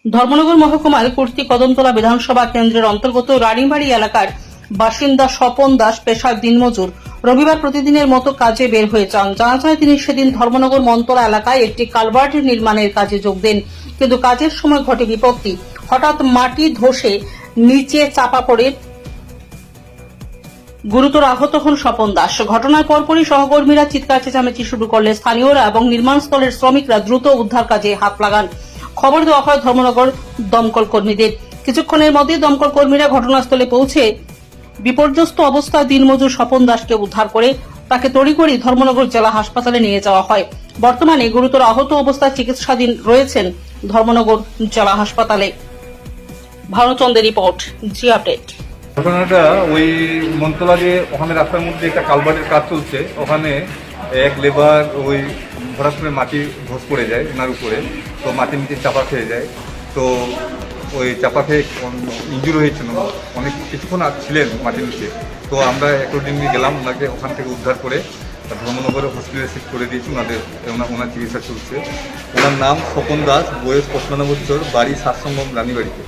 ধর্মনগর মহকুমার কুর্তি কদমতলা বিধানসভা কেন্দ্রের অন্তর্গত রানীবাড়ি এলাকার বাসিন্দা স্বপন দাস পেশার দিনমজুর রবিবার প্রতিদিনের মতো কাজে বের হয়ে যান। জানা যায় তিনি সেদিন ধর্মনগর মনতলা এলাকায় একটি কালভার্ট নির্মাণের কাজে যোগ দেন, কিন্তু কাজের সময় ঘটে বিপত্তি। হঠাৎ মাটি ধসে নিচে চাপা পড়ে গুরুতর আহত হন স্বপন দাস। ঘটনার পরপরই সহকর্মীরা চিৎকার চেঁচামেচি শুরু করলে স্থানীয়রা এবং নির্মাণস্থলের শ্রমিকরা দ্রুত উদ্ধার কাজে হাত লাগান। খবর দেওয়া হয় ধর্মনগর দমকল কর্মীদের। কিছুক্ষণের মধ্যে দমকল কর্মীরা ঘটনাস্থলে পৌঁছে বিপর্যস্ত অবস্থায় দিনমজুর স্বপন দাসকে উদ্ধার করে তাকে তড়িঘড়ি ধর্মনগর জেলা হাসপাতালে নিয়ে যাওয়া হয়। বর্তমানে গুরুতর আহত অবস্থায় চিকিৎসাধীন রয়েছেন ধর্মনগর জেলা হাসপাতালে। ভানুচন্দ্রের রিপোর্ট, জি আপডেট। ঘটনাটা ওই মনতলা যে ওখানে রাস্তার মধ্যে একটা কালভার্টের কাজ চলছে, ওখানে এক লেবার ওই হঠাৎ করে মাটি ধস পড়ে যায় ওনার উপরে, তো মাটির নিচে চাপা খেয়ে যায়। তো ওই চাপা খেয়ে ইনজুরি হয়েছিল, অনেক কিছুক্ষণ ছিলেন মাটির নিচে। তো আমরা অ্যাকর্ডিংলি গেলাম, ওনাকে ওখান থেকে উদ্ধার করে ধর্মনগরে হসপিটালে শিফট করে দিয়েছি। ওনার চিকিৎসা চলছে। ওনার নাম স্বপন দাস, বয়স 55 বছর, বাড়ি সাতসঙ্গম রানীবাড়িতে।